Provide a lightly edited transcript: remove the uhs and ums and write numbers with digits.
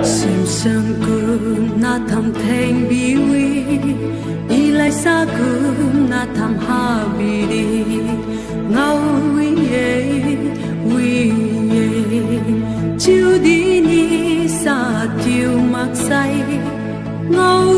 xem sương cơn na thầm thanh bi uy y lại xa cơn na thầm ha bi đi ngau uy chiều đi ni xa tiêu mặc say ngau